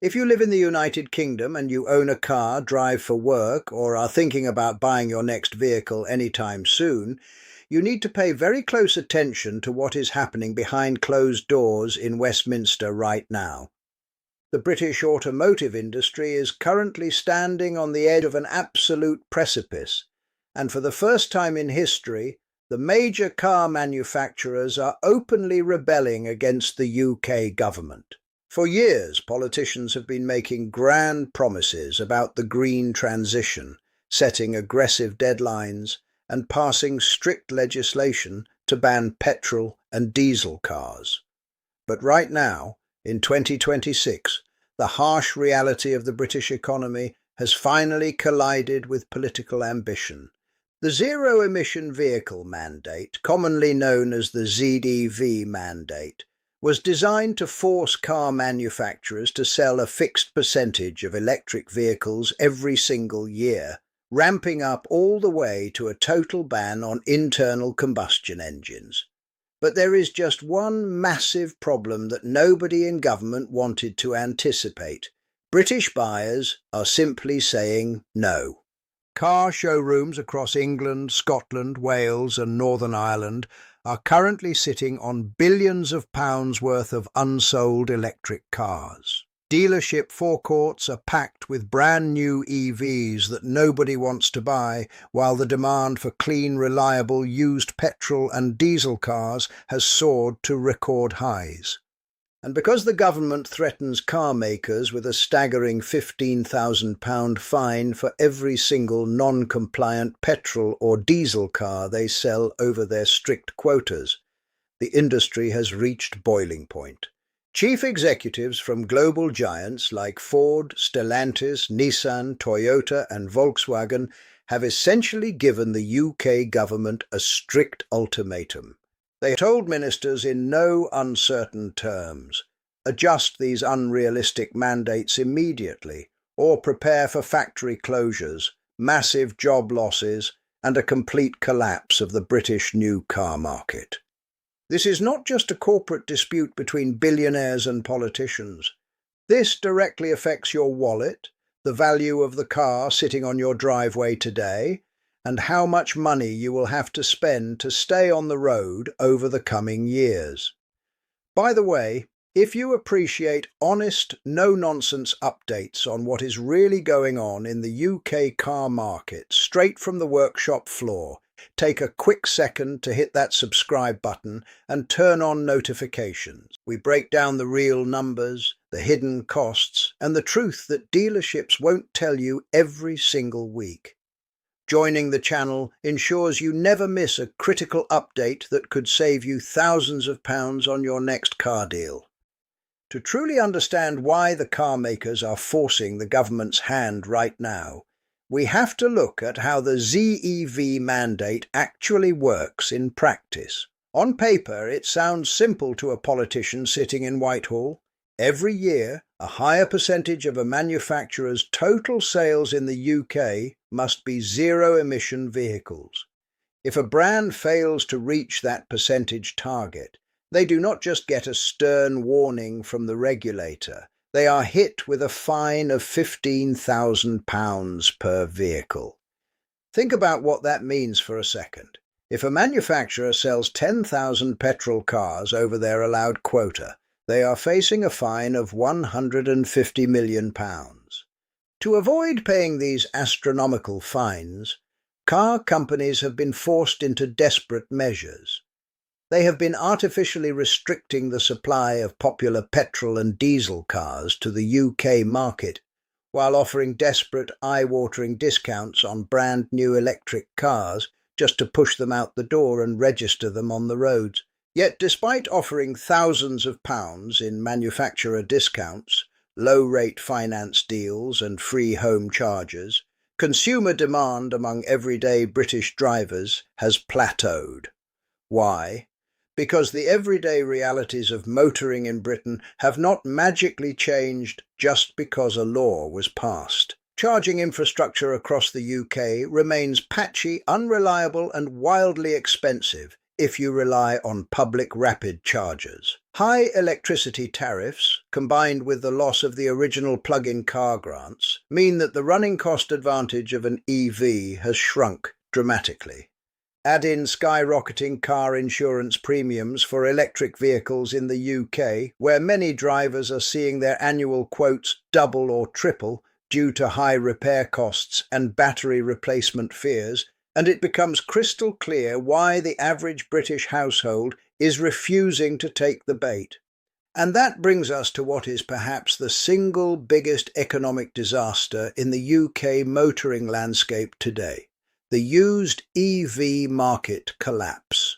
If you live in the United Kingdom and you own a car, drive for work, or are thinking about buying your next vehicle anytime soon, you need to pay very close attention to what is happening behind closed doors in Westminster right now. The British automotive industry is currently standing on the edge of an absolute precipice, and for the first time in history, the major car manufacturers are openly rebelling against the UK government. For years, politicians have been making grand promises about the green transition, setting aggressive deadlines, and passing strict legislation to ban petrol and diesel cars. But right now, in 2026, the harsh reality of the British economy has finally collided with political ambition. The Zero Emission Vehicle mandate, commonly known as the ZEV mandate, was designed to force car manufacturers to sell a fixed percentage of electric vehicles every single year, ramping up all the way to a total ban on internal combustion engines. But there is just one massive problem that nobody in government wanted to anticipate. British buyers are simply saying no. Car showrooms across England, Scotland, Wales and Northern Ireland are currently sitting on billions of pounds worth of unsold electric cars. Dealership forecourts are packed with brand new EVs that nobody wants to buy, while the demand for clean, reliable, used petrol and diesel cars has soared to record highs. And because the government threatens car makers with a staggering £15,000 fine for every single non-compliant petrol or diesel car they sell over their strict quotas, the industry has reached boiling point. Chief executives from global giants like Ford, Stellantis, Nissan, Toyota and Volkswagen have essentially given the UK government a strict ultimatum. They told ministers in no uncertain terms, adjust these unrealistic mandates immediately, or prepare for factory closures, massive job losses, and a complete collapse of the British new car market. This is not just a corporate dispute between billionaires and politicians. This directly affects your wallet, the value of the car sitting on your driveway today, and how much money you will have to spend to stay on the road over the coming years. By the way, if you appreciate honest, no-nonsense updates on what is really going on in the UK car market straight from the workshop floor, take a quick second to hit that subscribe button and turn on notifications. We break down the real numbers, the hidden costs, and the truth that dealerships won't tell you every single week. Joining the channel ensures you never miss a critical update that could save you thousands of pounds on your next car deal. To truly understand why the car makers are forcing the government's hand right now, we have to look at how the ZEV mandate actually works in practice. On paper, it sounds simple to a politician sitting in Whitehall. Every year, a higher percentage of a manufacturer's total sales in the UK must be zero-emission vehicles. If a brand fails to reach that percentage target, they do not just get a stern warning from the regulator, they are hit with a fine of £15,000 per vehicle. Think about what that means for a second. If a manufacturer sells 10,000 petrol cars over their allowed quota, they are facing a fine of £150 million. To avoid paying these astronomical fines, car companies have been forced into desperate measures. They have been artificially restricting the supply of popular petrol and diesel cars to the UK market, while offering desperate, eye-watering discounts on brand new electric cars just to push them out the door and register them on the roads. Yet despite offering thousands of pounds in manufacturer discounts, low-rate finance deals and free home chargers, consumer demand among everyday British drivers has plateaued. Why? Because the everyday realities of motoring in Britain have not magically changed just because a law was passed. Charging infrastructure across the UK remains patchy, unreliable and wildly expensive, if you rely on public rapid chargers. High electricity tariffs, combined with the loss of the original plug-in car grants, mean that the running cost advantage of an EV has shrunk dramatically. Add in skyrocketing car insurance premiums for electric vehicles in the UK, where many drivers are seeing their annual quotes double or triple due to high repair costs and battery replacement fears, and it becomes crystal clear why the average British household is refusing to take the bait. And that brings us to what is perhaps the single biggest economic disaster in the UK motoring landscape today: the used EV market collapse.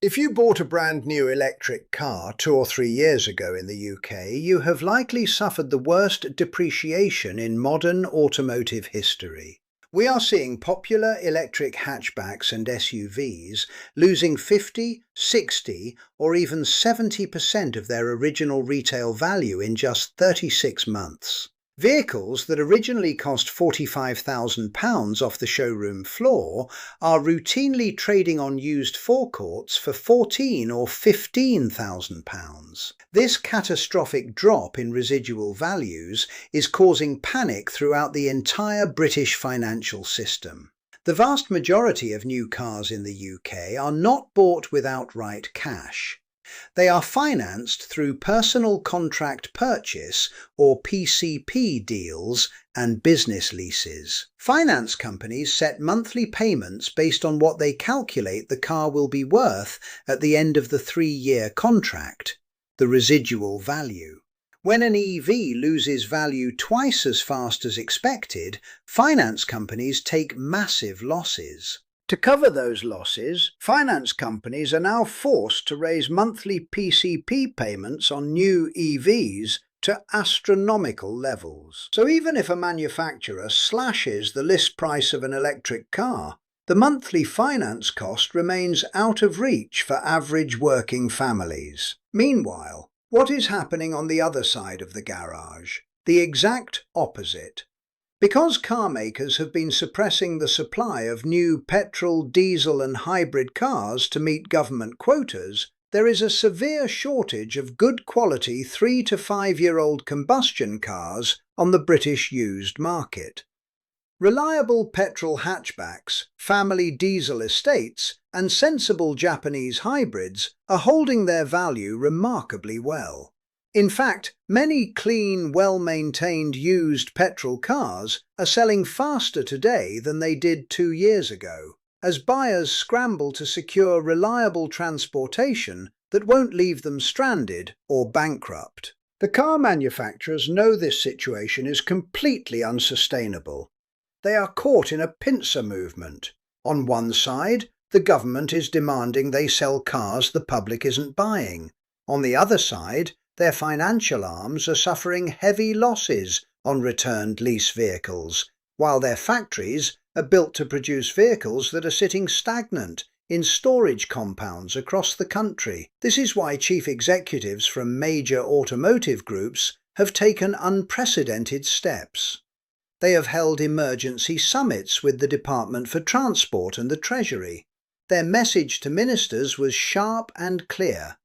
If you bought a brand new electric car 2 or 3 years ago in the UK, you have likely suffered the worst depreciation in modern automotive history. We are seeing popular electric hatchbacks and SUVs losing 50, 60 or even 70% of their original retail value in just 36 months. Vehicles that originally cost £45,000 off the showroom floor are routinely trading on used forecourts for £14,000 or £15,000. This catastrophic drop in residual values is causing panic throughout the entire British financial system. The vast majority of new cars in the UK are not bought with outright cash. They are financed through personal contract purchase or PCP deals and business leases. Finance companies set monthly payments based on what they calculate the car will be worth at the end of the 3-year contract, the residual value. When an EV loses value twice as fast as expected, finance companies take massive losses. To cover those losses, finance companies are now forced to raise monthly PCP payments on new EVs to astronomical levels. So even if a manufacturer slashes the list price of an electric car, the monthly finance cost remains out of reach for average working families. Meanwhile, what is happening on the other side of the garage? The exact opposite. Because car makers have been suppressing the supply of new petrol, diesel and hybrid cars to meet government quotas, there is a severe shortage of good quality 3 to 5-year-old combustion cars on the British used market. Reliable petrol hatchbacks, family diesel estates and sensible Japanese hybrids are holding their value remarkably well. In fact, many clean, well-maintained used petrol cars are selling faster today than they did 2 years ago, as buyers scramble to secure reliable transportation that won't leave them stranded or bankrupt. The car manufacturers know this situation is completely unsustainable. They are caught in a pincer movement. On one side, the government is demanding they sell cars the public isn't buying. On the other side, their financial arms are suffering heavy losses on returned lease vehicles, while their factories are built to produce vehicles that are sitting stagnant in storage compounds across the country. This is why chief executives from major automotive groups have taken unprecedented steps. They have held emergency summits with the Department for Transport and the Treasury. Their message to ministers was sharp and clear.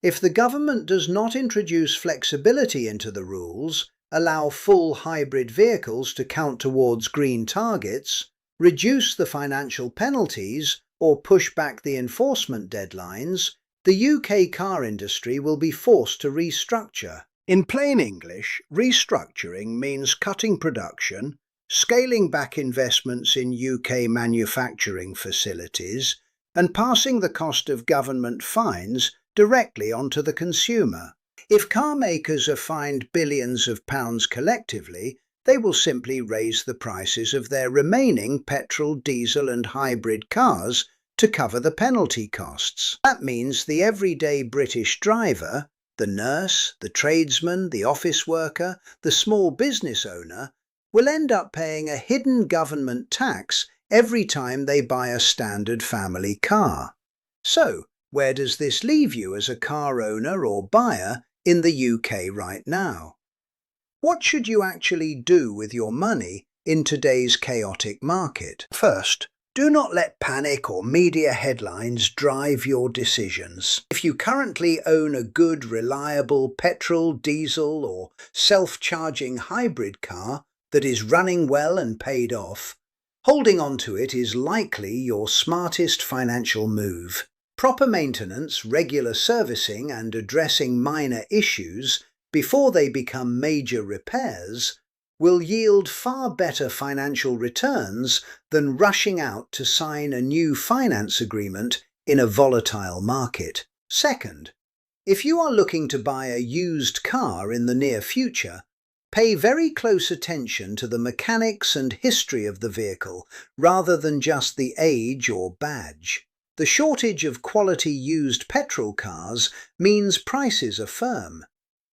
If the government does not introduce flexibility into the rules, allow full hybrid vehicles to count towards green targets, reduce the financial penalties, or push back the enforcement deadlines, the UK car industry will be forced to restructure. In plain English, restructuring means cutting production, scaling back investments in UK manufacturing facilities, and passing the cost of government fines directly onto the consumer. If car makers are fined billions of pounds collectively, they will simply raise the prices of their remaining petrol, diesel and hybrid cars to cover the penalty costs. That means the everyday British driver, the nurse, the tradesman, the office worker, the small business owner, will end up paying a hidden government tax every time they buy a standard family car. So, where does this leave you as a car owner or buyer in the UK right now? What should you actually do with your money in today's chaotic market? First, Do not let panic or media headlines drive your decisions. If you currently own a good, reliable petrol, diesel, or self-charging hybrid car that is running well and paid off, holding on to it is likely your smartest financial move. Proper maintenance, regular servicing, and addressing minor issues before they become major repairs will yield far better financial returns than rushing out to sign a new finance agreement in a volatile market. Second, if you are looking to buy a used car in the near future, pay very close attention to the mechanics and history of the vehicle rather than just the age or badge. The shortage of quality used petrol cars means prices are firm,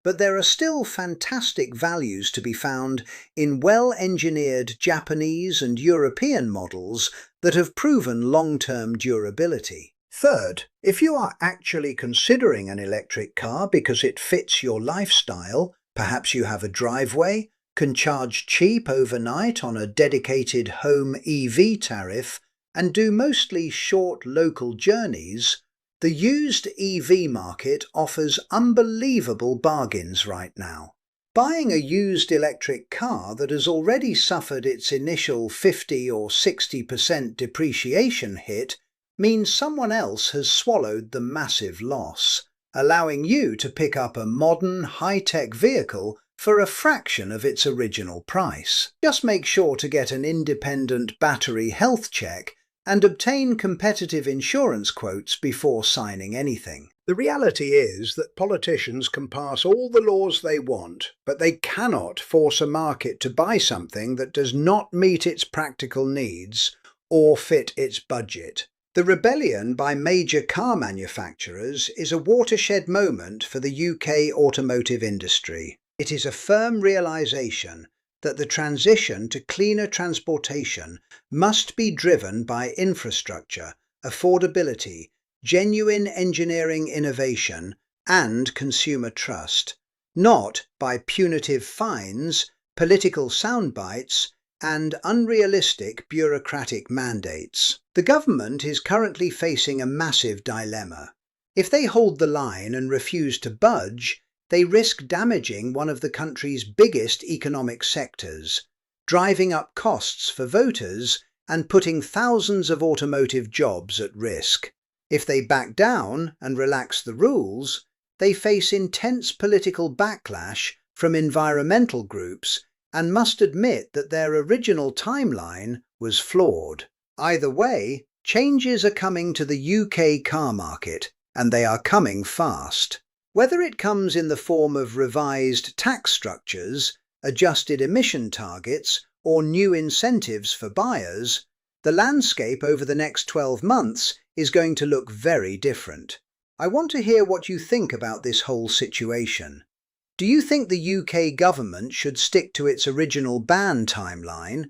but there are still fantastic values to be found in well-engineered Japanese and European models that have proven long-term durability. Third, if you are actually considering an electric car because it fits your lifestyle, perhaps you have a driveway, can charge cheap overnight on a dedicated home EV tariff, and do mostly short local journeys, the used EV market offers unbelievable bargains right now. Buying a used electric car that has already suffered its initial 50 or 60% depreciation hit means someone else has swallowed the massive loss, allowing you to pick up a modern, high-tech vehicle for a fraction of its original price. Just make sure to get an independent battery health check and obtain competitive insurance quotes before signing anything. The reality is that politicians can pass all the laws they want, but they cannot force a market to buy something that does not meet its practical needs or fit its budget. The rebellion by major car manufacturers is a watershed moment for the UK automotive industry. It is a firm realisation that the transition to cleaner transportation must be driven by infrastructure, affordability, genuine engineering innovation, and consumer trust, not by punitive fines, political soundbites, and unrealistic bureaucratic mandates. The government is currently facing a massive dilemma. If they hold the line and refuse to budge, they risk damaging one of the country's biggest economic sectors, driving up costs for voters and putting thousands of automotive jobs at risk. If they back down and relax the rules, they face intense political backlash from environmental groups and must admit that their original timeline was flawed. Either way, changes are coming to the UK car market, and they are coming fast. Whether it comes in the form of revised tax structures, adjusted emission targets, or new incentives for buyers, the landscape over the next 12 months is going to look very different. I want to hear what you think about this whole situation. Do you think the UK government should stick to its original ban timeline,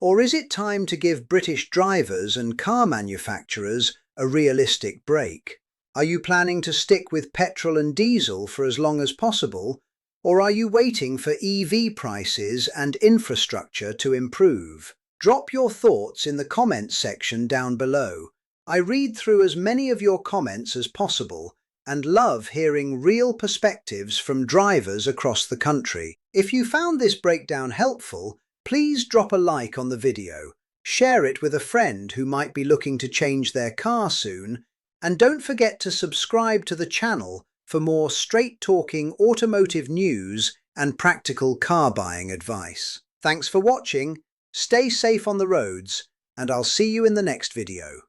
or is it time to give British drivers and car manufacturers a realistic break? Are you planning to stick with petrol and diesel for as long as possible, or are you waiting for EV prices and infrastructure to improve? Drop your thoughts in the comments section down below. I read through as many of your comments as possible and love hearing real perspectives from drivers across the country. If you found this breakdown helpful, please drop a like on the video, share it with a friend who might be looking to change their car soon, and don't forget to subscribe to the channel for more straight-talking automotive news and practical car buying advice. Thanks for watching, stay safe on the roads, and I'll see you in the next video.